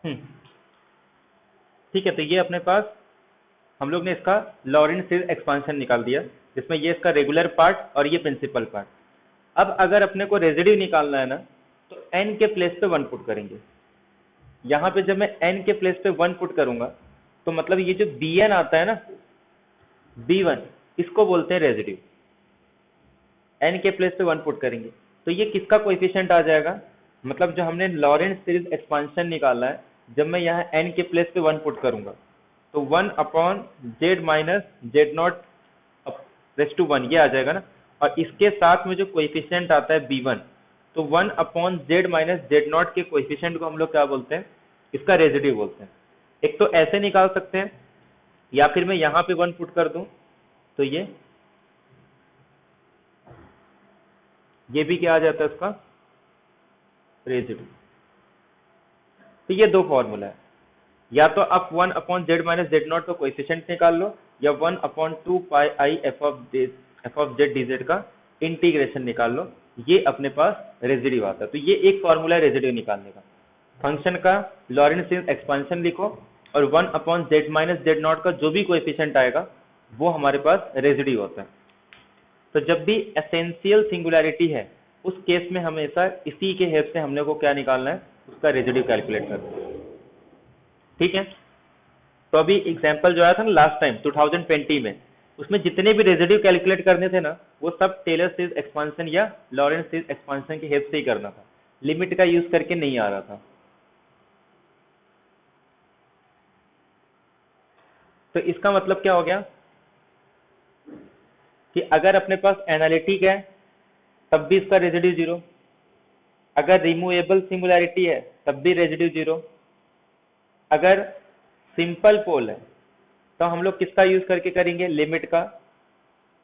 हम्म, ठीक है। तो ये अपने पास हम लोग ने इसका लॉरेंट सीरीज एक्सपांशन निकाल दिया, जिसमें ये इसका रेगुलर पार्ट और ये प्रिंसिपल पार्ट। अब अगर अपने को रेजिड्यू निकालना है ना, तो n के प्लेस पे 1 पुट करेंगे। यहाँ पे जब मैं n के प्लेस पे 1 पुट करूंगा, तो मतलब ये जो bn आता है ना, b1, इसको बोलते हैं रेजिड्यू। n के प्लेस पे 1 पुट करेंगे तो ये किसका कोएफिशिएंट आ जाएगा, मतलब जो हमने लॉरेंट सीरीज एक्सपांशन निकाला है, जब मैं यहाँ n के प्लेस पे 1 पुट करूंगा, तो 1 upon z minus z naught raise to 1 ये आ जाएगा ना। और इसके साथ में जो कोएफिशिएंट आता है b1, तो 1 upon z minus z not के कोएफिशिएंट को हम लोग क्या बोलते हैं, इसका रेजिड्यू बोलते हैं। एक तो ऐसे निकाल सकते हैं, या फिर मैं यहाँ पे 1 पुट कर दूं, तो ये भी क्या आ जाता है इसका रेजिड्यू। तो ये दो फॉर्मूला है, या तो आप 1 upon z minus z not का कोएफिशिएंट निकाल लो, या 1 upon 2 pi I F of Z DZ का इंटीग्रेशन निकाल लो, ये अपने पास रेजिड्यू आता है। तो ये एक फॉर्मूला है रेजिड्यू निकालने का। फंक्शन का लॉरेंट सीरीज एक्सपांशन लिखो, और 1 upon z minus z not का जो भी कोएफिशिएंट आएगा वो हमारे पास रेजिड्यू होता है। तो जब भी एसेंशियल सिंगुलैरिटी है, उस केस में हमेशा इसी के हेल्प से हमने को क्या निकालना है, उसका रेजिड्यू कैलकुलेट करना है। ठीक है। तो अभी एग्जांपल जो आया था ना लास्ट टाइम 2020 में, उसमें जितने भी रेजिड्यू कैलकुलेट करने थे ना, वो सब टेलर सीरीज एक्सपांशन या लॉरेंट सीरीज एक्सपांशन की हेल्प से ही करना था, लिमिट का यूज करके नहीं आ रहा था। तो इसका मतलब क्या हो गया कि अगर अपने पास एनालिटिक है तब भी इसका रेजिड्यू जीरो, अगर रिमूवेबल सिंगुलैरिटी है तब भी रेजिड्यू जीरो, अगर सिंपल पोल है तो हम लोग किसका यूज करके करेंगे, लिमिट का,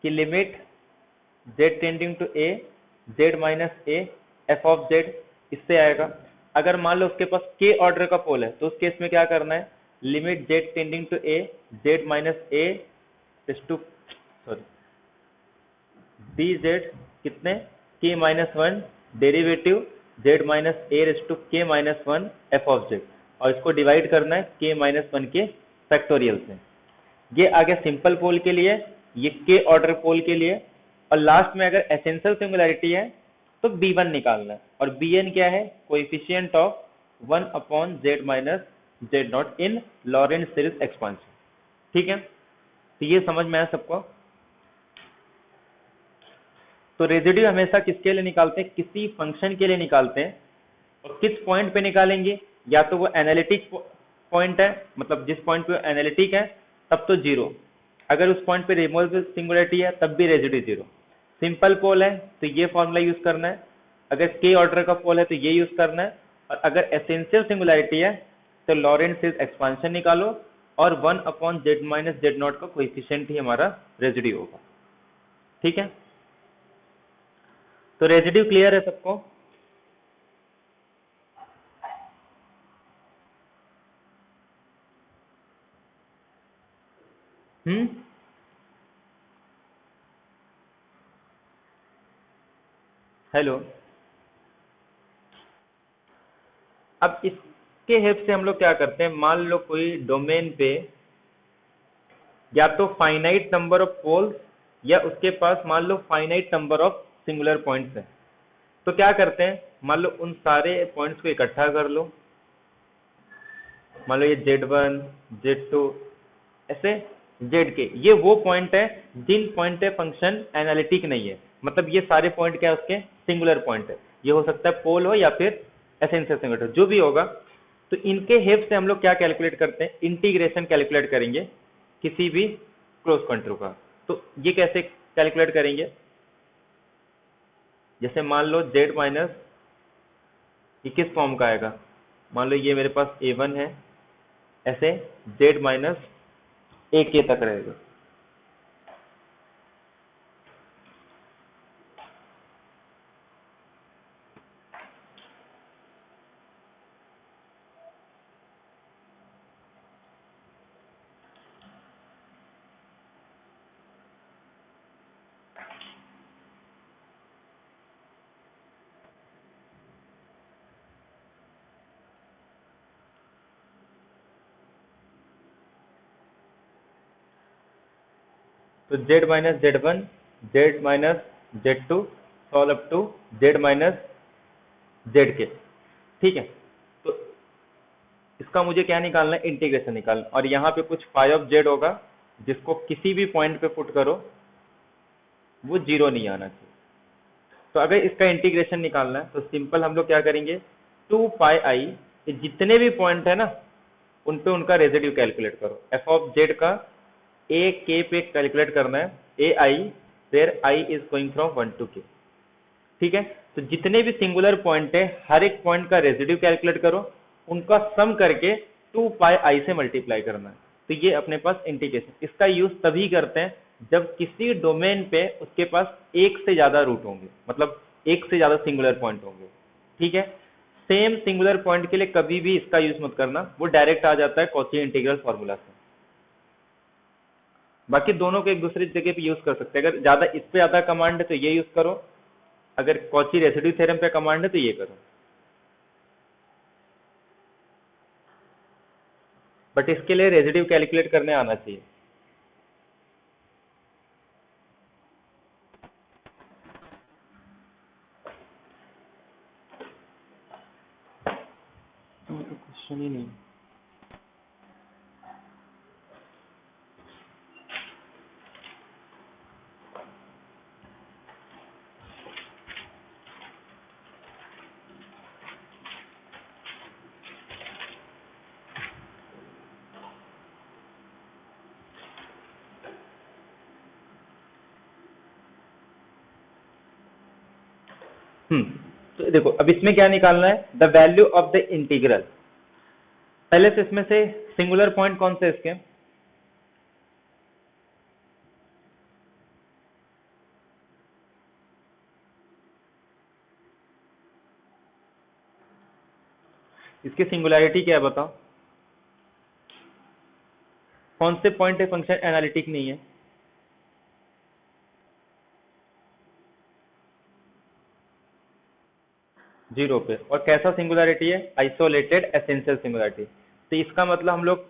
कि limit z tending to a z minus a f of z, इससे आएगा। अगर मान लो उसके पास k ऑर्डर का पोल है, तो उस केस में क्या करना है, limit z tending to a z minus a to sorry dz कितने k minus one derivative z minus a raise to k minus one f of z, और इसको डिवाइड करना है k माइनस वन के फैक्टोरियल से। ये आ गया simple पोल के लिए, ये के ऑर्डर पोल के लिए। और लास्ट में अगर एसेंशियल सिंगुलैरिटी है तो b1 निकालना है, और bn क्या है, coefficient of 1 upon z minus z not in Laurent series expansion. ठीक है। तो ये समझ में आया सबको। तो रेजिड्यू हमेशा किसके लिए निकालते हैं, किसी फंक्शन के लिए निकालते हैं। और किस पॉइंट पे निकालेंगे, या तो वो एनालिटिक पॉइंट है, मतलब जिस पॉइंट पे एनालिटिक है तब तो जीरो, अगर उस पॉइंट पे रिमूवेबल सिंगुलैरिटी है तब भी रेजिड्यू जीरो। सिंपल पोल है तो ये फॉर्मूला यूज करना है, अगर के ऑर्डर का पोल है तो ये यूज करना है, और अगर एसेंशियल सिंगुलैरिटी है तो लॉरेंट सीरीज एक्सपांशन निकालो, और 1 upon z minus z not का कोएफिशिएंट ही हमारा रेजिड्यू होगा। ठीक है। तो रेजिड्यू क्लियर है सबको। हम्म। हेलो। अब इसके हेल्प से हम लोग क्या करते हैं, मान लो कोई डोमेन पे या तो फाइनाइट नंबर ऑफ पोल्स, या उसके पास मान लो finite number of singular points है, तो क्या करते हैं, मान लो उन सारे पॉइंट्स को इकट्ठा कर लो। मान लो ये Z1 Z2 ऐसे जेड के, ये वो पॉइंट है जिन पॉइंट पे फंक्शन एनालिटिक नहीं है, मतलब ये सारे पॉइंट क्या है उसके सिंगुलर पॉइंट है। ये हो सकता है पोल हो या फिर एसेंशियल सिंगुलर, जो भी होगा। तो इनके हेल्प से हम लोग क्या कैलकुलेट करते हैं, इंटीग्रेशन कैलकुलेट करेंगे किसी भी क्लोज कंट्रोल का। तो ये कैसे कैलकुलेट करेंगे, जैसे मान लो जेड माइनस, ये किस फॉर्म का आएगा, मान लो ये मेरे पास a1 है, ऐसे जेड माइनस ए के तक रहेगा। तो z minus z1 z minus z2 solve up to z minus zk। ठीक है, तो इसका मुझे क्या निकालना है, इंटीग्रेशन निकालना, और यहाँ पे कुछ फाई ऑफ z होगा जिसको किसी भी पॉइंट पे पुट करो वो जीरो नहीं आना चाहिए। तो अगर इसका इंटीग्रेशन निकालना है तो सिंपल हम लोग क्या करेंगे, 2 पाई आई, जितने भी पॉइंट है ना उन पे उनका रेजिड्यू कैलकुलेट करो। एफ ऑफ जेड का ए के पे कैलकुलेट करना है, A I where I is going from 1 to k। ठीक है, तो जितने भी सिंगुलर पॉइंट है हर एक पॉइंट का रेजिड्यू कैलकुलेट करो, उनका सम करके 2 पाई आई से मल्टीप्लाई करना है। तो ये अपने पास इंटीग्रेशन, इसका यूज तभी करते हैं जब किसी डोमेन पे उसके पास एक से ज्यादा रूट होंगे, मतलब एक से ज्यादा सिंगुलर पॉइंट होंगे। ठीक है, सेम सिंगुलर पॉइंट के लिए कभी भी इसका यूज मत करना, वो डायरेक्ट आ जाता है कॉची इंटीग्रल फॉर्मूला से। बाकी दोनों को एक दूसरे जगह पे यूज कर सकते हैं, अगर ज्यादा इस पे ज्यादा कमांड है तो ये यूज करो, अगर कॉची रेसिड्यू थ्योरम पे कमांड है तो ये करो। बट इसके लिए रेसिड्यू कैलकुलेट करने आना चाहिए। क्वेश्चन ही नहीं। तो देखो अब इसमें क्या निकालना है, the value of the integral. पहले से इसमें से सिंगुलर पॉइंट कौन से इसके, इसकी सिंगुलैरिटी क्या है बताओ, कौन से पॉइंट है फंक्शन एनालिटिक नहीं है। जीरो पे, और कैसा सिंगुलैरिटी है, आइसोलेटेड एसेंशियल सिंगुलैरिटी। तो इसका मतलब हम लोग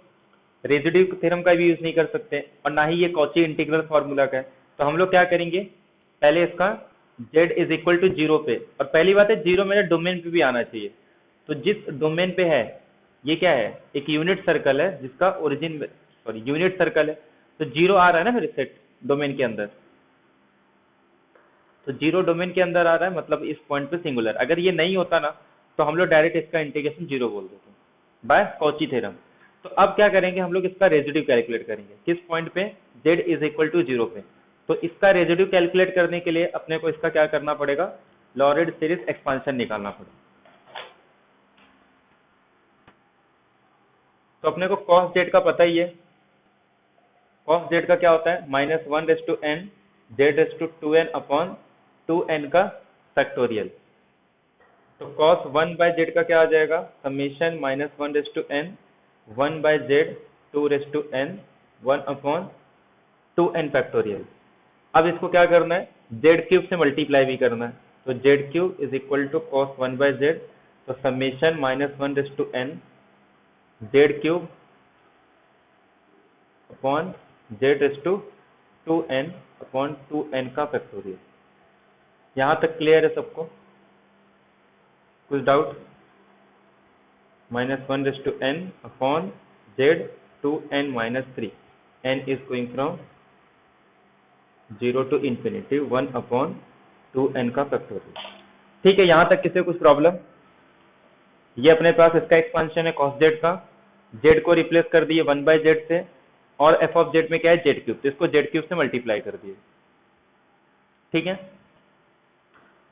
रेजिड्यू थ्योरम का भी यूज नहीं कर सकते और ना ही ये कॉची इंटीग्रल फॉर्मूला का है। तो हम लोग क्या करेंगे, पहले इसका z is equal to zero पे, और पहली बात है जीरो मेरे डोमेन पे भी आना चाहिए। तो जिस डोमेन पे है, ये क्या है, एक यूनिट सर्कल है जिसका ओरिजिन, सॉरी यूनिट सर्कल है, तो जीरो आ रहा है ना मेरे सेट डोमेन के अंदर, तो जीरो डोमेन के अंदर आ रहा है, मतलब इस पॉइंट पे सिंगुलर। अगर ये नहीं होता ना तो हम लोग डायरेक्ट इसका इंटीग्रेशन जीरो बोल देते बाय कॉची थ्योरम। तो अब क्या करेंगे, हम लोग इसका रेजिड्यू कैलकुलेट करेंगे किस पॉइंट पे, z is equal to zero पे। तो इसका रेजिड्यू कैलकुलेट करने के लिए अपने को इसका क्या करना पड़ेगा, लॉरेंट सीरीज एक्सपांशन निकालना पड़ेगा। तो अपने को cos z का पता ही है, cos z का क्या होता है, minus 1/n z/2n upon 2n का फैक्टोरियल। तो cos 1/z का क्या आ जाएगा, summation minus 1/n 1/z 2/n 1 upon 2n factorial. अब इसको क्या करना है, z क्यूब से मल्टीप्लाई भी करना है, तो z cube is equal to cos 1/z, तो summation minus 1/n z cube upon z/2n upon 2n का फैक्टोरियल। यहाँ तक क्लियर है सबको, कुछ doubt, minus 1/n upon z 2n minus 3, n is going from 0 to infinity 1 upon 2n का factorial. ठीक है, यहाँ तक किसी को कुछ प्रॉब्लम, ये अपने पास इसका एक्सपांशन है cos z का, z को रिप्लेस कर दिए 1/z से, और f ऑफ z में क्या है z क्यूब, तो इसको z क्यूब से मल्टीप्लाई कर दिए। ठीक है,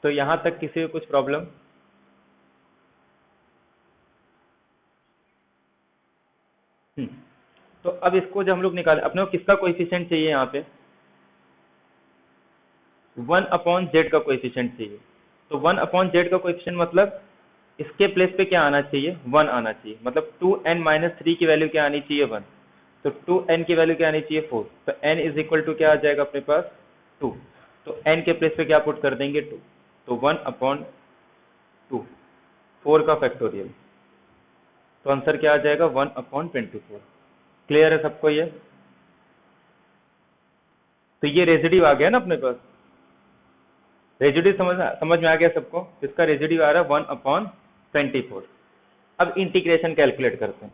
तो यहां तक किसी को कुछ प्रॉब्लम, तो अब इसको जब हम लोग निकाले, अपने को किसका कोएफिशिएंट चाहिए, यहाँ पे 1 अपॉन जेड का कोएफिशिएंट चाहिए। तो 1 अपॉन जेड का कोएफिशिएंट मतलब इसके प्लेस पे क्या आना चाहिए, 1 आना चाहिए, मतलब 2n माइनस 3 की वैल्यू क्या आनी चाहिए, 1। तो 2n की वैल्यू क्या आनी चाहिए, 4। तो n इज इक्वल टू क्या आ जाएगा अपने पास, 2। तो n के प्लेस पे क्या पुट कर देंगे, 2। तो 1 अपॉन 2, 4 का फैक्टोरियल, तो आंसर क्या आ जाएगा, 1 अपॉन 24। क्लियर है सबको ये। तो ये रेजिड्यू आ गया ना अपने पास, रेजिड्यू समझ में आ गया सबको। इसका रेजिड्यू आ रहा है 1/24। अब इंटीग्रेशन कैलकुलेट करते हैं।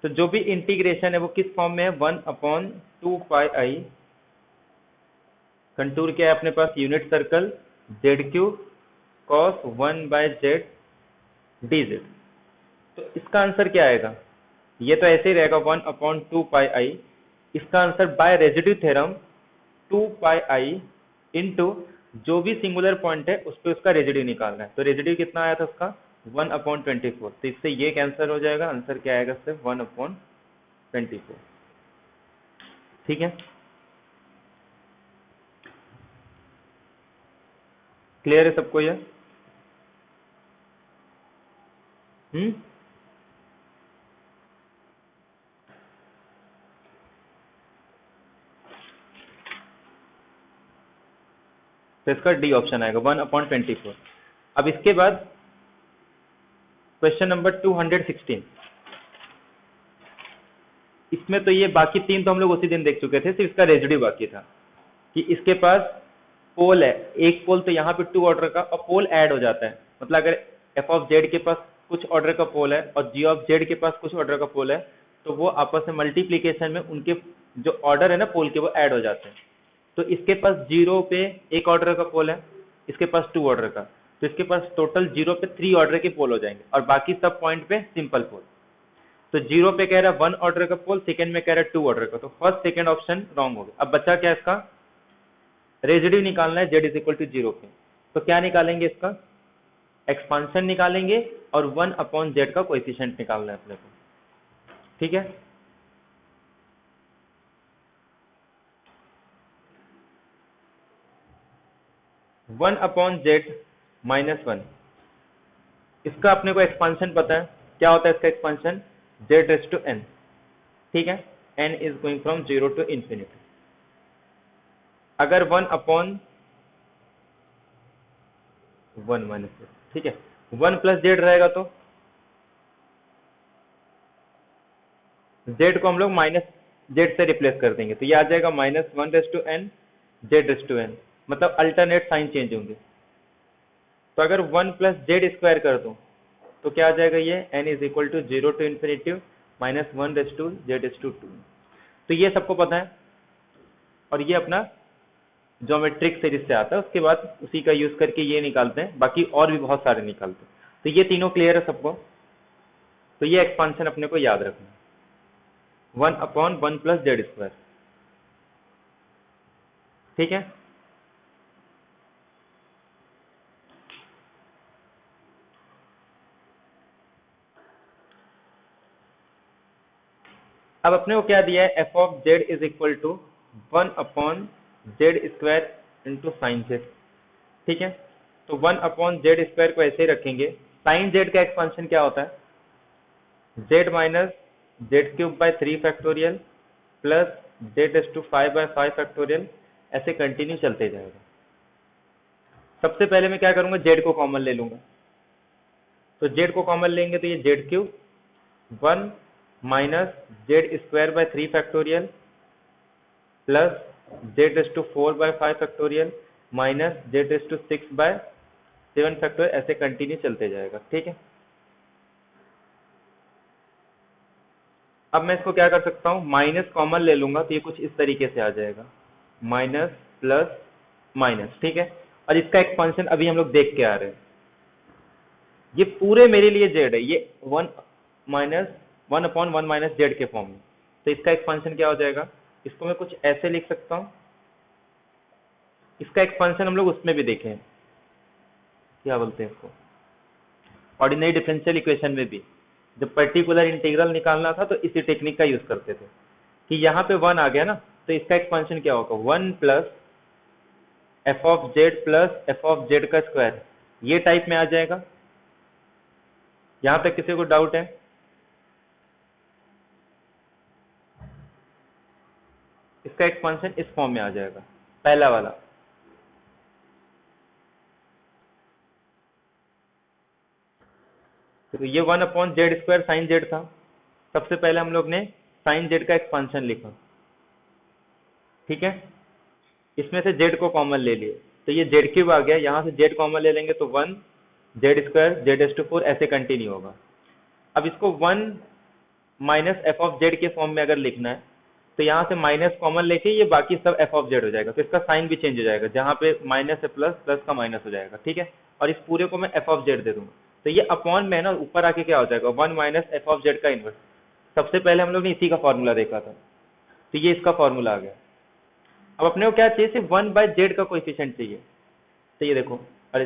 तो जो भी इंटीग्रेशन है वो किस फॉर्म में है, 1/2 पाई। कंटूर क्या है अपने पास, unit circle ZQ cos 1/z dz। तो इसका आंसर क्या आएगा, ये तो ऐसे ही रहेगा 1/2 पाई। इसका answer by residue theorem 2 pi into जो भी सिंगुलर पॉइंट है उस पर उसका रेजिड्यू निकालना है। तो रेजिड्यू कितना आया था उसका 1/24। तो इससे ये कैंसिल हो जाएगा, आंसर क्या आएगा सिर्फ 1/24। ठीक है, क्लियर है सबको ये? तो इसका डी ऑप्शन आएगा 1/24। अब इसके बाद क्वेश्चन नंबर 216। इसमें तो ये बाकी तीन तो हम लोग उसी दिन देख चुके थे, सिर्फ इसका रेजिड्यू बाकी था कि इसके पास पोल है, एक पोल तो यहाँ पे 2 ऑर्डर का, और पोल ऐड हो जाता है। मतलब अगर एफ ऑफ जेड के पास कुछ ऑर्डर का पोल है और जी ऑफ जेड के पास कुछ ऑर्डर का पोल है, तो वो आपस में मल्टीप्लीकेशन में उनके जो ऑर्डर है ना पोल के, वो ऐड हो जाते हैं। तो इसके पास 0 पे एक ऑर्डर का पोल है, इसके पास 2 ऑर्डर का, तो इसके पास टोटल 0 पे 3 ऑर्डर के पोल हो जाएंगे, और बाकी सब पॉइंट पे सिंपल पोल। तो 0 पे कह रहा है 1 ऑर्डर का पोल, सेकंड में कह रहा है 2 ऑर्डर का, तो फर्स्ट सेकंड ऑप्शन रॉन्ग हो गया। अब बचा क्या इसका, रेजिड्यू निकालना है z इज इक्वल टू 0 पे। तो क्या निकालेंगे, इसका एक्सपांशन निकालेंगे और 1/z का कोएफिशिएंट निकालना है अपने को। ठीक है, वन अपॉन जेड -1, इसका अपने को एक्सपांशन पता है, क्या होता है इसका एक्सपांशन, z⁻n। ठीक है, n is going from 0 to infinity. अगर 1/1 -z, ठीक है, 1 प्लस जेड रहेगा तो z को हम लोग -z से रिप्लेस कर देंगे, तो ये आ जाएगा -1/n z⁻n, मतलब अल्टरनेट साइन चेंज होंगे। तो अगर 1 प्लस जेड स्क्वायर कर दूं तो क्या आ जाएगा, ये n is equal to 0 to infinity -1/z⁻2। तो ये सबको पता है, और ये अपना ज्योमेट्रिक सीरीज से आता है, उसके बाद उसी का यूज करके ये निकालते हैं, बाकी और भी बहुत सारे निकालते हैं। तो ये तीनों क्लियर है सबको, तो ये एक्सपांशन अपने को याद रखना, 1/1 प्लस जेड स्क्वायर। ठीक है, अब अपने को क्या दिया है, f of z is equal to 1/z square into sine z. ठीक है, तो 1/z स्क्वायर को ऐसे ही रखेंगे। साइन जेड का एक्सपांशन क्या होता है, z minus z³/3 factorial plus z⁵/5 factorial, ऐसे कंटिन्यू चलते जाएगा। सबसे पहले मैं क्या करूंगा, z को कॉमन ले लूंगा, तो z को कॉमन लेंगे तो ये z³ 1 minus z²/3 factorial plus z⁴/5 factorial minus z⁶/7 factorial, ऐसे कंटिन्यू चलते जाएगा। ठीक है, अब मैं इसको क्या कर सकता हूँ, माइनस कॉमन ले लूंगा, तो ये कुछ इस तरीके से आ जाएगा, माइनस प्लस माइनस। ठीक है, और इसका एक्सपांशन अभी हम लोग देख के आ रहे हैं, ये पूरे मेरे लिए z है, ये 1/1 - z के फॉर्म में। तो इसका एक्सपांशन क्या हो जाएगा, इसको मैं कुछ ऐसे लिख सकता हूँ। इसका एक्सपांशन हम लोग उसमें भी देखे हैं, क्या बोलते हैं इसको, ऑर्डिनरी डिफरेंशियल इक्वेशन में भी जब पर्टिकुलर इंटीग्रल निकालना था तो इसी टेक्निक का यूज करते थे, कि यहाँ पे 1 आ गया ना, तो इसका एक्सपांशन क्या होगा, 1 plus F of Z plus F of Z का स्क्वायर, ये टाइप में आ जाएगा। यहाँ तक किसी को डाउट है, इसका एक्सपांशन इस फॉर्म में आ जाएगा, पहला वाला। तो ये 1/z स्क्वायर साइन जेड था, सबसे पहले हम लोग ने साइन जेड का एक्सपांशन लिखा, ठीक है, इसमें से z को कॉमन ले लिए तो ये z क्यूब आ गया, यहाँ से z कॉमन ले लेंगे तो 1 z स्क्वायर z⁴ ऐसे कंटिन्यू होगा। अब इसको 1 माइनस एफ ऑफ जेड के फॉर्म में अगर लिखना है तो यहाँ से माइनस कॉमन लेके ये बाकी सब एफ ऑफ जेड हो जाएगा, तो इसका साइन भी चेंज हो जाएगा, जहाँ पे माइनस है प्लस, प्लस का माइनस हो जाएगा। ठीक है, और इस पूरे को मैं एफ ऑफ जेड दे दूंगा तो ये अपॉन में ना ऊपर आके क्या हो जाएगा 1 माइनस एफ ऑफ जेड का इनवर्स। सबसे पहले हम लोग ने इसी का फॉर्मूला देखा था, तो ये इसका फॉर्मूला आ गया। अब अपने को क्या चाहिए, सिर्फ 1/z का कोएफिशिएंट चाहिए। तो ये देखो, अरे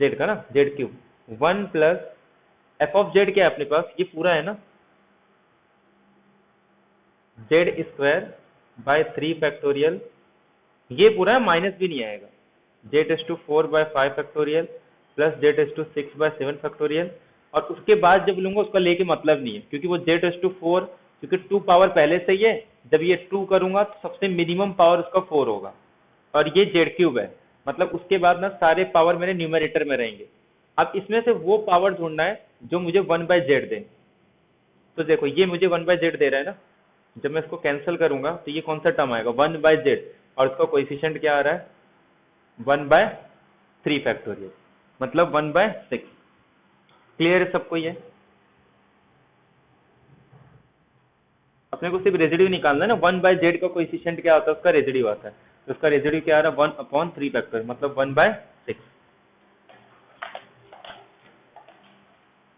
z का ना z cube 1 plus F of Z क्या है अपने पास, ये पूरा है ना जेड स्क्वायर बाय 3 फैक्टोरियल, ये पूरा है, माइनस भी नहीं आएगा, z⁴/5 factorial plus z⁶/7 factorial. और उसके बाद जब लूंगा उसका लेके मतलब नहीं है, क्योंकि वो z⁴, क्योंकि 2 पावर पहले से ही है, जब ये 2 करूंगा तो सबसे मिनिमम पावर उसका 4 होगा, और ये z क्यूब है, मतलब उसके बाद ना सारे पावर मेरे न्यूमरेटर में रहेंगे। अब इसमें से वो पावर ढूंढना है जो मुझे 1/z दे। तो देखो ये मुझे 1/z दे रहा है ना, जब मैं इसको कैंसिल करूंगा तो ये कौन सा टर्म आएगा 1/z, और इसका कोएफिशिएंट क्या आ रहा है 1/3 फैक्टोरियल, मतलब 1/6। क्लियर है सबको ये? अपने को सिर्फ रेजिड्यू निकालना है ना, 1/z का कोएफिशिएंट क्या आता है, उसका रेजिड्यू आता है, तो उसका रेजिड्यू क्या आ रहा है 1/3 फैक्टोरियल, मतलब 1/6।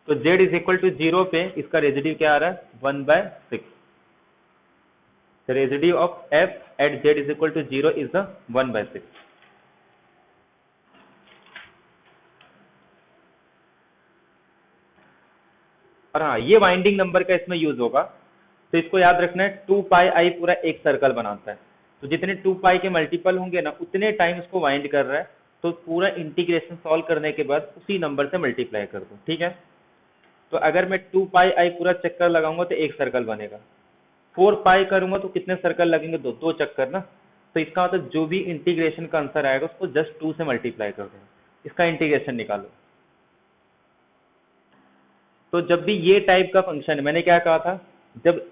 तो z = 0 पे इसका रेजिड्यू क्या आ रहा है 1/6। The residue of f at z = 0 is the 1/6। और हाँ, ये वाइंडिंग नंबर का इसमें यूज होगा, तो इसको याद रखना है 2πi पूरा एक सर्कल बनाता है, तो जितने 2π के मल्टीपल होंगे ना उतने टाइम इसको वाइंड कर रहा है, तो पूरा इंटीग्रेशन सॉल्व करने के बाद उसी नंबर से मल्टीप्लाई कर दो। ठीक है, तो अगर मैं 2πi पूरा चक्कर लगाऊंगा तो एक सर्कल बनेगा, 4π करूंगा तो कितने सर्कल लगेंगे, दो चक्कर ना, तो इसका मतलब जो भी इंटीग्रेशन का आंसर आएगा उसको जस्ट 2 से मल्टीप्लाई कर दो, इसका इंटीग्रेशन निकालो। तो जब भी ये टाइप का फंक्शन है, मैंने क्या कहा था, जब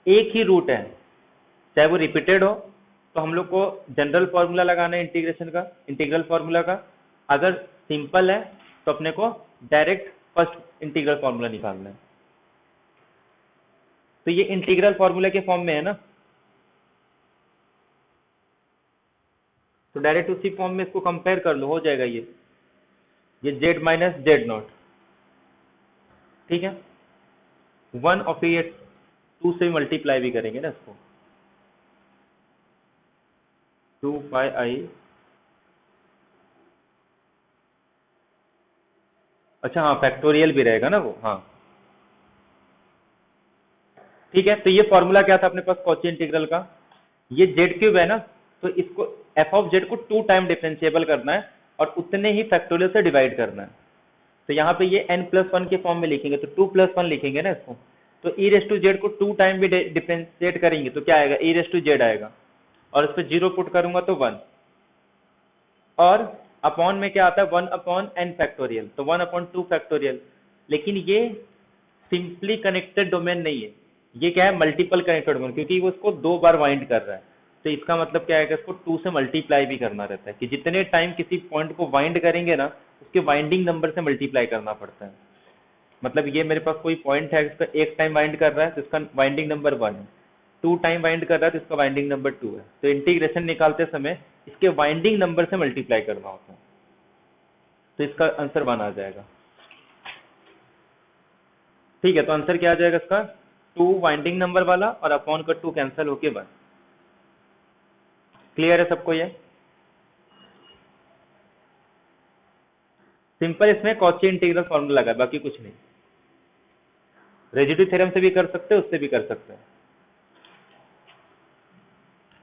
एक ही रूट है चाहे वो रिपीटेड हो तो हम लोग को जनरल फॉर्मूला लगाना है इंटीग्रेशन का, इंटीग्रल फॉर्मूला का। अगर सिंपल है तो अपने को डायरेक्ट फर्स्ट इंटीग्रल फॉर्मूला निकालना है, तो ये इंटीग्रल फॉर्मूला के फॉर्म में है ना, तो डायरेक्ट उसी फॉर्म में इसको कंपेयर कर लो, हो जाएगा ये z माइनस z0। ठीक है, 1 और ये 2 से मल्टीप्लाई भी करेंगे ना इसको, 2πi, अच्छा हाँ फैक्टोरियल भी रहेगा ना वो, हाँ ठीक है। तो ये फॉर्मूला क्या था अपने पास कॉची इंटीग्रल का, ये z क्यूब है ना, तो इसको f ऑफ z को 2 टाइम डिफरेंशिएबल करना है और उतने ही फैक्टोरियल से डिवाइड करना है। तो यहाँ पे ये n+1 के फॉर्म में लिखेंगे तो 2+1 लिखेंगे ना इसको, तो e⁻z को 2 टाइम भी डिफरेंशिएट करेंगे तो क्या आएगा e⁻z आएगा, और इस पे 0 पुट करूंगा तो 1, और अपॉन में क्या आता है 1/n फैक्टोरियल, तो 1/2 फैक्टोरियल। लेकिन ये सिंपली कनेक्टेड डोमेन नहीं है, ये क्या है मल्टीपल कनेक्टेड डोमेन, क्योंकि वो इसको 2 बार वाइंड कर रहा है, तो इसका मतलब क्या है कि इसको 2 से मल्टीप्लाई भी करना रहता है, कि जितने टाइम किसी पॉइंट को वाइंड करेंगे ना उसके वाइंडिंग नंबर से मल्टीप्लाई करना पड़ता है। मतलब ये मेरे पास कोई पॉइंट है, इसका एक टाइम वाइंड कर रहा है तो इसका वाइंडिंग नंबर 1 है, 2 टाइम वाइंड कर रहा है तो इसका वाइंडिंग नंबर 2 है, तो इंटीग्रेशन निकालते समय इसके वाइंडिंग नंबर से मल्टीप्लाई करना होता है, तो इसका आंसर 1 आ जाएगा। ठीक है, तो आंसर क्या आ जाएगा इसका 2 वाइंडिंग नंबर वाला और अपॉन का 2 कैंसिल होके 1। क्लियर है सबको ये? सिंपल इसमें कॉची इंटीग्रल फॉर्मूला लगा है, बाकी कुछ नहीं। रेजिड्यू थ्योरम से भी कर सकते हैं, उससे भी कर सकते हैं।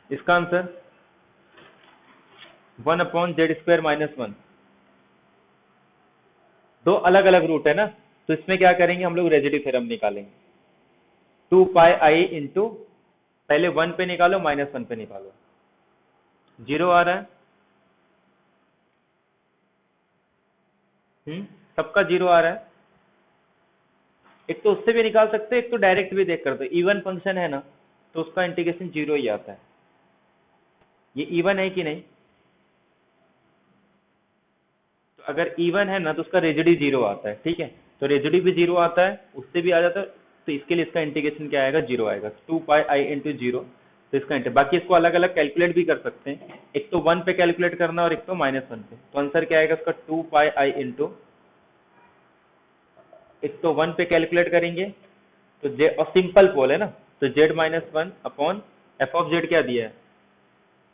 इसका आंसर 1/z² - 1। दो अलग अलग रूट है ना, तो इसमें क्या करेंगे हम लोग रेजिड्यू थ्योरम निकालेंगे। 2πi इंटू पहले 1 पे निकालो -1 पे निकालो, 0 आ रहा है, सबका 0 आ रहा है। एक तो उससे भी निकाल सकते हैं, एक तो डायरेक्ट भी देख कर दो, इवन फंक्शन है ना तो उसका इंटीग्रेशन 0 ही आता है। ये इवन है कि नहीं? तो अगर इवन है ना तो उसका रेजिडी जीरो आता है, ठीक है। तो रेजिडी भी जीरो आता है, उससे भी आ जाता है, तो इसके लिए इसका इंटीग्रेशन क्या आएगा? जीरो आएगा। 2 पाई इंटू जीरो, तो इसका बाकी इसको अलग अलग कैलकुलेट भी कर सकते हैं, एक तो 1 पे कैलकुलेट करना और एक तो -1 पे। तो आंसर क्या आएगा इसका? 2 पाई इंटू, एक तो 1 पे कैलकुलेट करेंगे तो जे, और सिंपल पोल है ना, तो z-1 upon F of Z क्या दिया है?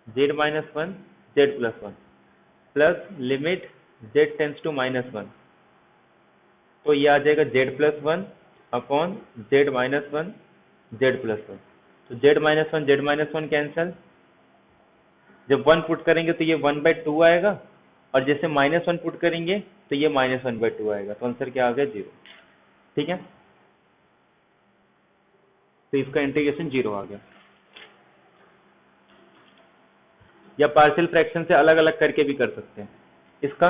z-1 z+1 plus limit z tends to -1, तो ये आ जाएगा z+1 अपॉन z-1 z+1। तो z-1 कैंसल, जब 1 पुट करेंगे तो ये 1/2 आएगा, और जैसे -1 पुट करेंगे तो ये -1/2 आएगा। तो आंसर क्या आ गया? जीरो, ठीक है। तो इसका इंटीग्रेशन जीरो आ गया। या पार्शियल फ्रैक्शन से अलग अलग करके भी कर सकते हैं इसका।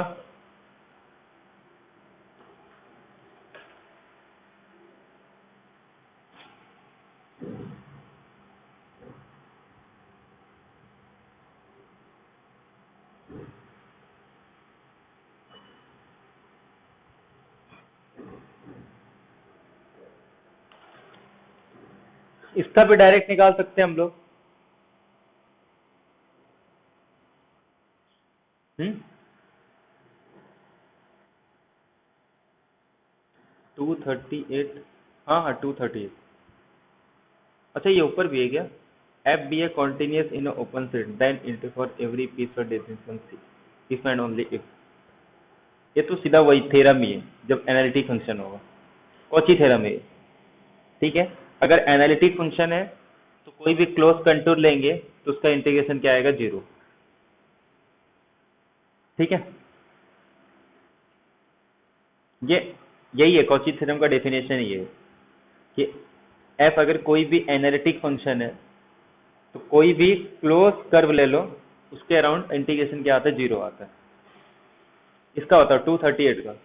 इसका भी डायरेक्ट निकाल सकते हैं हम लोग। 238, हाँ हाँ 238। अच्छा ये ऊपर भी है क्या? F be a continuous in open set then into for every piece और definition C if and only if. ये तो सीधा वही थ्योरम ही है जब एनालिटिक फंक्शन होगा, कौची थ्योरम है ये, ठीक है। अगर एनालिटिक फंक्शन है तो कोई भी क्लोज कंटूर लेंगे तो उसका इंटीग्रेशन क्या आएगा? जीरो, ठीक है। ये यही है कौची थ्योरम का डेफिनेशन, ये है कि एफ अगर कोई भी एनालिटिक फंक्शन है तो कोई भी क्लोज कर्व ले लो, उसके अराउंड इंटीग्रेशन क्या आता है? जीरो आता है। इसका होता है 238 का।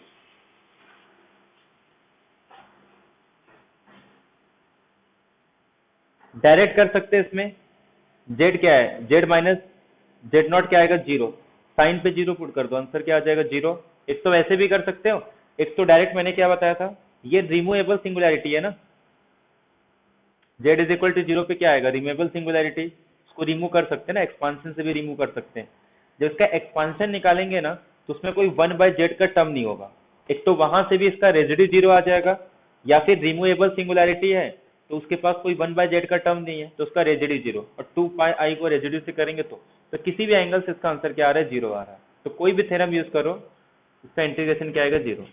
डायरेक्ट कर सकते हैं इसमें। जेड क्या है? जेड माइनस जेड नॉट क्या आएगा? जीरो। साइन पे जीरो पुट कर दो, आंसर क्या आ जाएगा? जीरो। एक तो वैसे भी कर सकते हो, एक तो डायरेक्ट मैंने क्या बताया था, ये रिमूवेबल सिंगुलैरिटी है ना, z is equal to zero पे क्या आएगा? Removable singularity. उसको रिमूव कर सकते हैं ना, एक्सपांशन से भी रिमूव कर सकते हैं। जब इसका एक्सपांशन निकालेंगे ना तो उसमें कोई 1/z का टर्म नहीं होगा, एक तो वहां से भी इसका रेजिड्यू जीरो आ जाएगा, या फिर रिमूवेबल सिंगुलैरिटी है तो उसके पास कोई 1/z का टर्म नहीं है तो उसका रेजिड्यू जीरो, और 2 पाई को रेजिड्यू से करेंगे तो किसी भी एंगल से इसका आंसर क्या आ रहा है? जीरो आ रहा है। तो कोई भी थ्योरम यूज करो, इसका इंटीग्रेशन क्या आएगा? जीरो।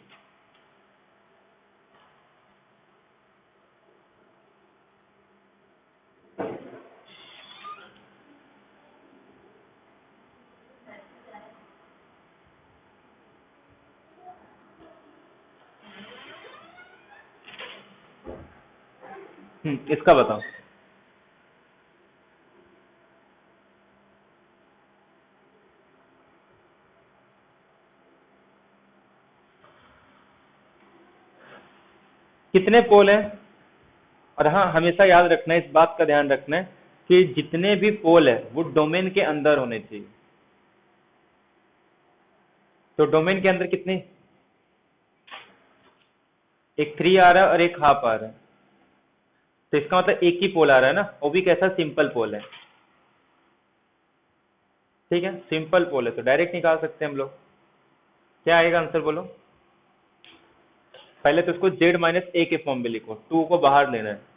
इसका बताओ। कितने पोल हैं? और हाँ, हमेशा याद रखना है, इस बात का ध्यान रखना है कि जितने भी पोल है वो डोमेन के अंदर होने चाहिए। तो डोमेन के अंदर कितने? एक 3 आ रहा है और एक हाफ आ रहा है, तो इसका मतलब एक ही पोल आ रहा है ना, वो भी कैसा? सिंपल पोल है, ठीक है। सिंपल पोल है तो डायरेक्ट निकाल सकते हैं हम लोग। क्या आएगा आंसर बोलो? पहले तो इसको z-a के फॉर्म में लिखो, 2 को बाहर लेना है।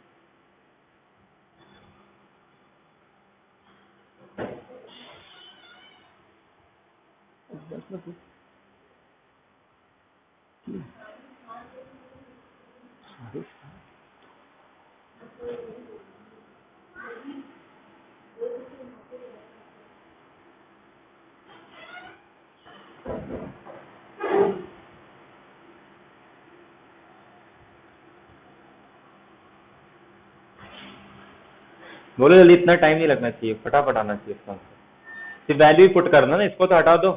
बोलो जल्दी, इतना टाइम नहीं लगना चाहिए, फटाफट आना चाहिए इसका आंसर। सिर्फ वैल्यू ही पुट करना ना, इसको तो हटा दो,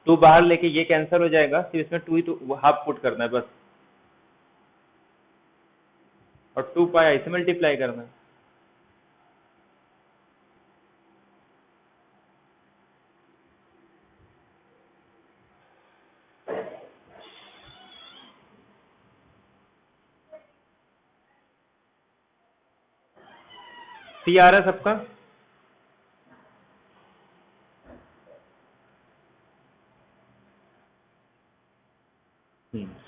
2 बाहर लेके ये कैंसिल हो जाएगा, सिर्फ इसमें 2 ही तो हाफ पुट करना है बस, और 2 पाई से मल्टीप्लाई करना है। सी आ रहा है सबका?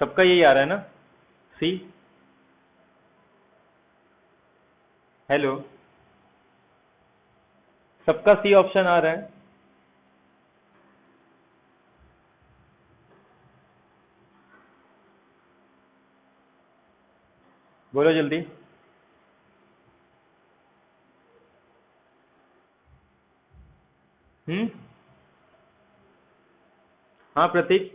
सबका यही आ रहा है ना, सी? हेलो, सबका सी ऑप्शन आ रहा है? बोलो जल्दी। हम्म। हाँ प्रतीक।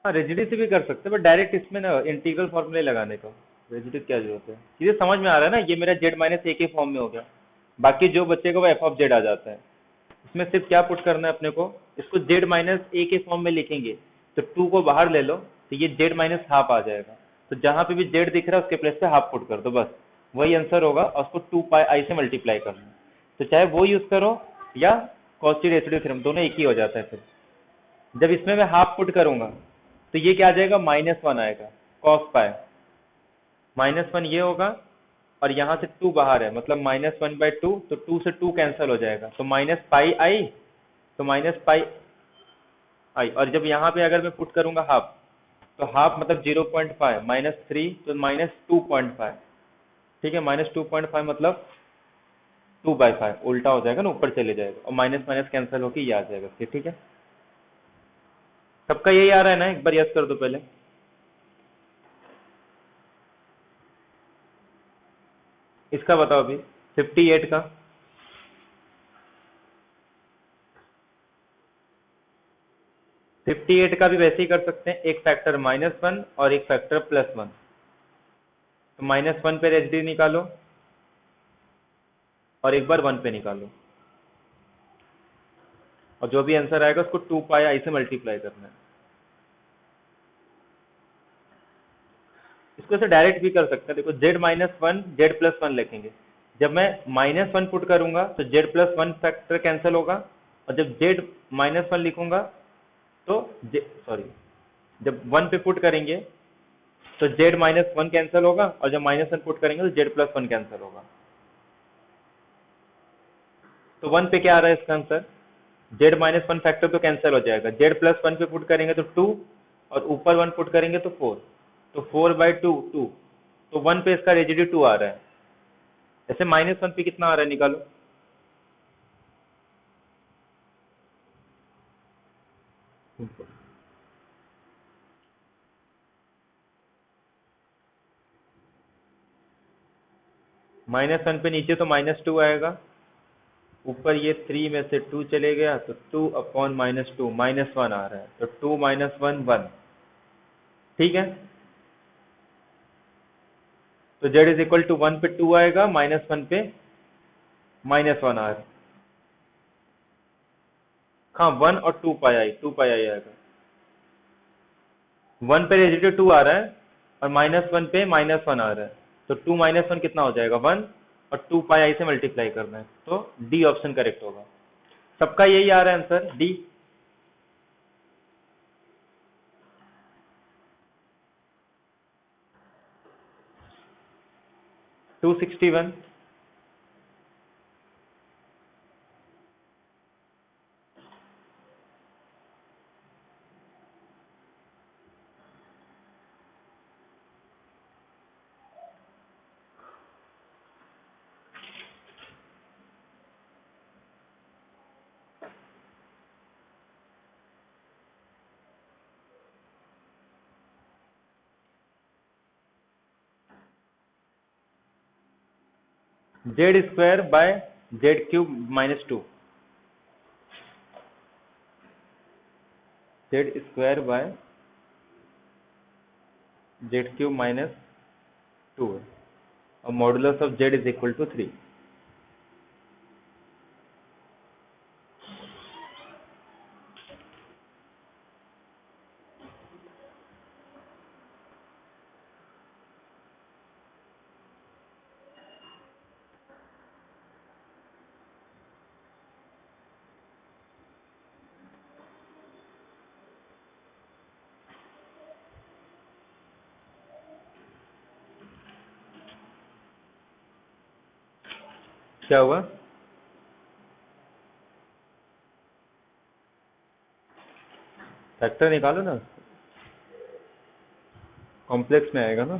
हाँ रेजिडी से भी कर सकते हैं, बट डायरेक्ट इसमें ना इंटीग्रल फॉर्मूले लगाने का रेजिडी क्या जरूरत है? चीजें समझ में आ रहा है ना, ये मेरा जेड माइनस ए के फॉर्म में हो गया, बाकी जो बच्चे को वो एफ ऑफ जेड आ जाता है। इसमें सिर्फ क्या पुट करना है अपने को, इसको जेड माइनस ए के फॉर्म में लिखेंगे, तो टू को बाहर ले लो तो ये जेड माइनस हाफ आ जाएगा। तो जहां पे भी जेड दिख रहा है उसके प्लेस पे हाफ पुट कर दो, बस वही आंसर होगा, और उसको टू पाई आई से मल्टीप्लाई करना है। तो चाहे वो यूज करो या कॉची रेसिड्यू थ्योरम, दोनों एक ही हो जाता है। फिर जब इसमें मैं हाफ पुट करूंगा तो ये क्या आ जाएगा, -1 आएगा, कॉस पाई। -1 ये होगा, और यहाँ से 2 बाहर है, मतलब -1/2, तो 2 से 2 कैंसिल हो जाएगा, तो माइनस पाई आई, तो माइनस पाई आई। और जब यहाँ पे अगर मैं पुट करूंगा हाफ, तो हाफ मतलब 0.5, -3 तो -2.5। ठीक है, -2.5 मतलब 2/5, उल्टा हो जाएगा ना, ऊपर चले जाएगा, और माइनस माइनस कैंसिल होकर ये आ जाएगा फिर। ठीक है, सबका यही आ रहा है ना, एक बार यस कर दो पहले। इसका बताओ अभी, 58 का। 58 का भी वैसे ही कर सकते हैं, एक फैक्टर -1 और एक फैक्टर +1। तो -1 पे रेसिड्यू निकालो और एक बार 1 पे निकालो, और जो भी आंसर आएगा उसको 2 पाई आई से मल्टीप्लाई करना है। इसको ऐसे डायरेक्ट भी कर सकते हैं, देखो z-1 z+1 लिखेंगे। जब मैं -1 पुट करूंगा तो z+1 फैक्टर कैंसिल होगा, और जब z-1 लिखूंगा तो सॉरी, जब 1 पे पुट करेंगे तो z-1 कैंसिल होगा, और जब -1 पुट करेंगे तो z+1 कैंसिल होगा। तो 1 पे क्या आ रहा है इसका आंसर, z-1 फैक्टर तो कैंसिल हो जाएगा, z+1 पे पुट करेंगे तो 2, और ऊपर 1 पुट करेंगे तो 4, तो 4/2 2, तो 1 पे इसका रेजिड्यू 2 आ रहा है। ऐसे -1 पे कितना आ रहा है निकालो। -1 पे नीचे तो -2 आएगा, ऊपर ये 3 में से 2 चले गया, तो 2/-2 -1 आ रहा है, तो 2 - 1 1। ठीक है, तो z इज इक्वल टू 1 पे 2 आएगा, -1 पे -1 आ रहा है। हाँ 1 और 2 पाई आई, 2 पाई आई आएगा। 1 पे रेजिड्यू 2 आ रहा है, और -1 पे -1 आ रहा है, तो 2 - 1 कितना हो जाएगा, 1, और 2 पाई आई से मल्टीप्लाई करना है, तो डी ऑप्शन करेक्ट होगा। सबका यही आ रहा है answer, D. 261। z² bye z³ -2, z² bye z³ -2 है, और modulus of z is equal to 3। क्या हुआ? फैक्टर निकालो ना, कॉम्प्लेक्स में आएगा ना।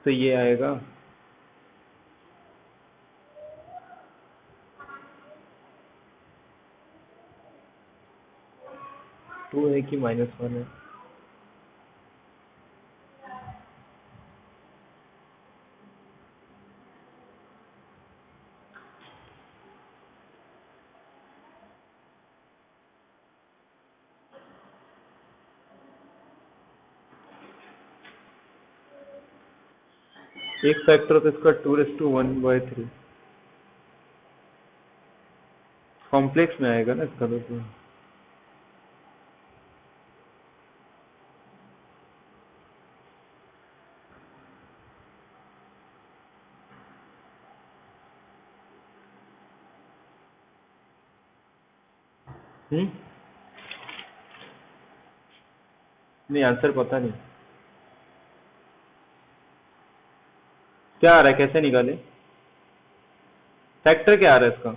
तो ये आएगा, टू है कि -1 है? एक फैक्टर तो इसका 2⁻⁴ कॉम्प्लेक्स में आएगा ना इसका तो। हम्म, नहीं आंसर पता नहीं क्या आ रहा है, कैसे निकाले? फैक्टर क्या आ रहा है इसका?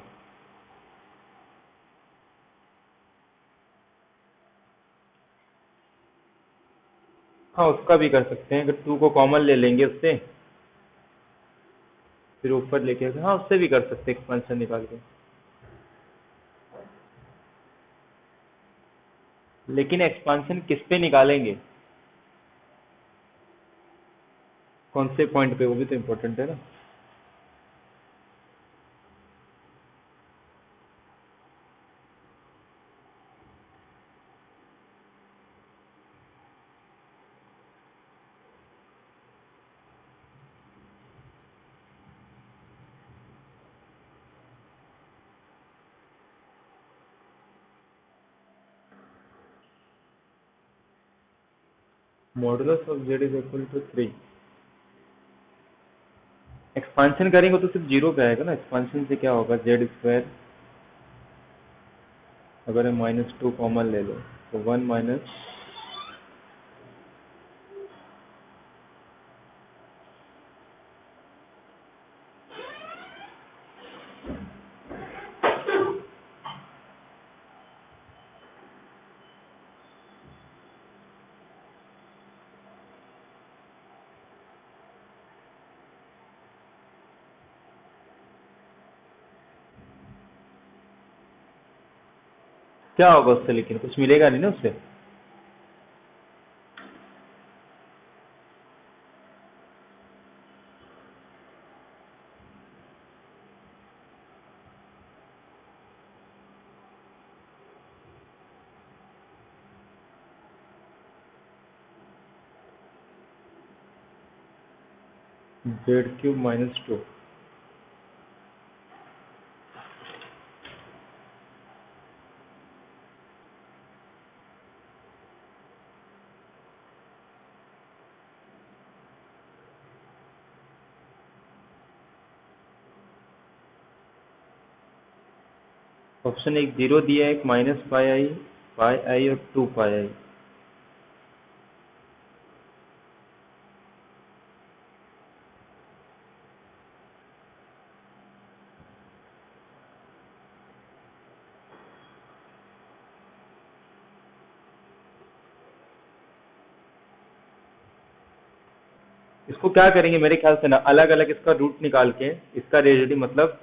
हाँ उसका भी कर सकते हैं, अगर 2 को कॉमन ले लेंगे उससे, फिर ऊपर लेके हाँ उससे भी कर सकते हैं एक्सपेंशन निकाल के। लेकिन एक्सपांशन किस पे निकालेंगे, कौन से पॉइंट पे, वो भी तो इम्पोर्टेंट है ना। Modulus of z is equal to 3। Expansion करेंगे तो सिर्फ 0 पे आएगा ना, एक्सपांशन से क्या होगा, Z², अगर हम -2 कॉमन ले लो तो 1 माइनस, क्या होगा उससे, लेकिन कुछ मिलेगा नहीं ना उससे। Z³ -2, ऑप्शन एक 0 दिया है, एक -πi, πi और 2πi। इसको क्या करेंगे मेरे ख्याल से ना, अलग अलग इसका रूट निकाल के, इसका रेडियस मतलब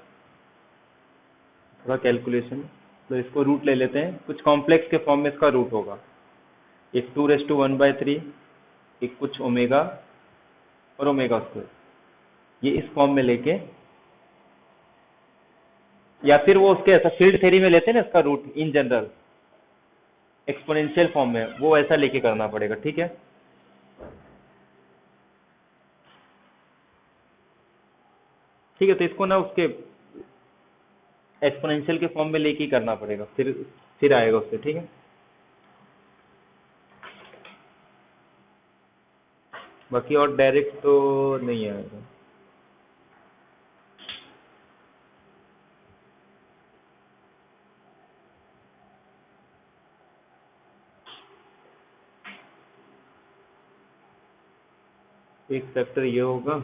थोड़ा कैलकुलेशन, तो इसको रूट ले लेते हैं, कुछ कॉम्प्लेक्स के फॉर्म में इसका रूट होगा, एक 2⁻⁴, एक कुछ ओमेगा और ओमेगा², ये इस फॉर्म में लेके, या फिर वो उसके ऐसा फील्ड थ्योरी में लेते हैं ना इसका root in general exponential form में, वो ऐसा लेके करना पड़ेगा, ठीक है। ठीक है, तो इसको ना उसके एक्सपोनेंशियल के फॉर्म में लेके ही करना पड़ेगा, फिर आएगा उससे, ठीक है। बाकी और डायरेक्ट तो नहीं आएगा। एक फैक्टर ये होगा,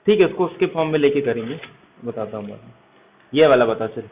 ठीक है उसको उसके फॉर्म में लेके करेंगे, बताता हूँ मैं, ये वाला बता चल।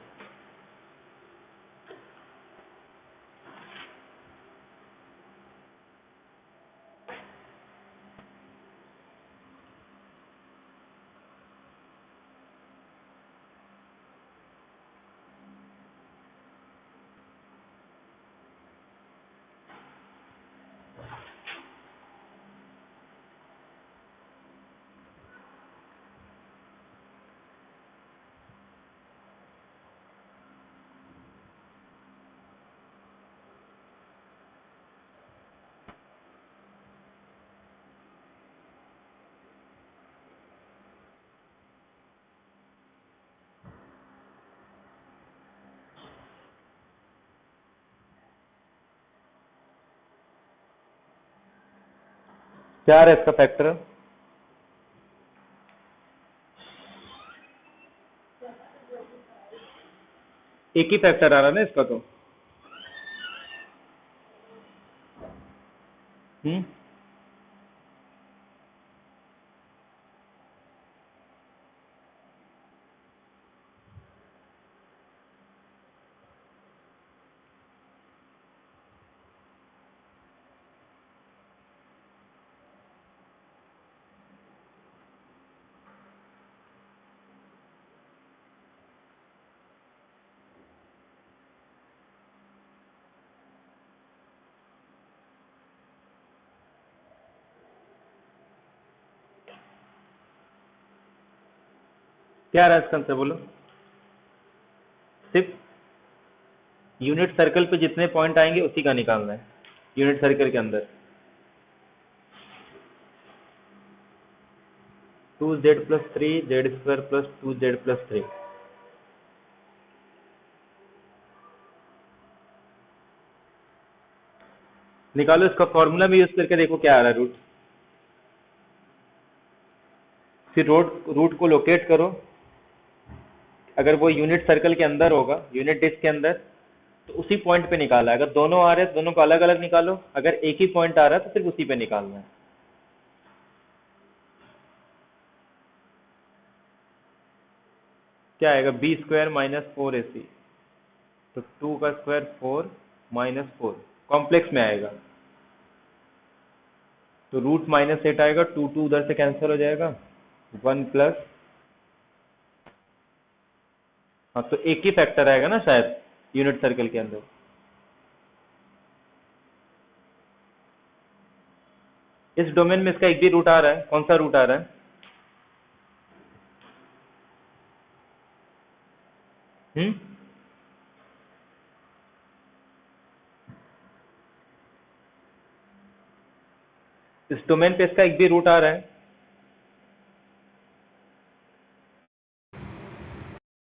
4 है इसका फैक्टर, एक ही फैक्टर आ रहा है ना इसका तो। हम्म, क्या आ रहा है इसका आंसर बोलो। सिर्फ यूनिट सर्कल पे जितने पॉइंट आएंगे उसी का निकालना है, यूनिट सर्कल के अंदर। 2z+3 z² + 2z+3 निकालो, इसका फॉर्मूला में यूज करके देखो क्या आ रहा है रूट। फिर रूट को लोकेट करो, अगर वो यूनिट सर्कल के अंदर होगा, यूनिट डिस्क के अंदर, तो उसी पॉइंट पे निकाला है। अगर दोनों आ रहे हैं दोनों को अलग अलग निकालो, अगर एक ही पॉइंट आ रहा है तो सिर्फ उसी पे निकालना है। क्या आएगा, b² - 4ac, तो 2 का स्क्वायर 4 - 4 कॉम्प्लेक्स में आएगा, तो √-8 आएगा, 2 2 उधर से कैंसिल हो जाएगा, 1 प्लस, हाँ तो एक ही फैक्टर आएगा ना शायद यूनिट सर्कल के अंदर। इस डोमेन में इसका एक भी रूट आ रहा है, कौन सा रूट आ रहा है? हम्म, इस डोमेन पे इसका एक भी रूट आ रहा है?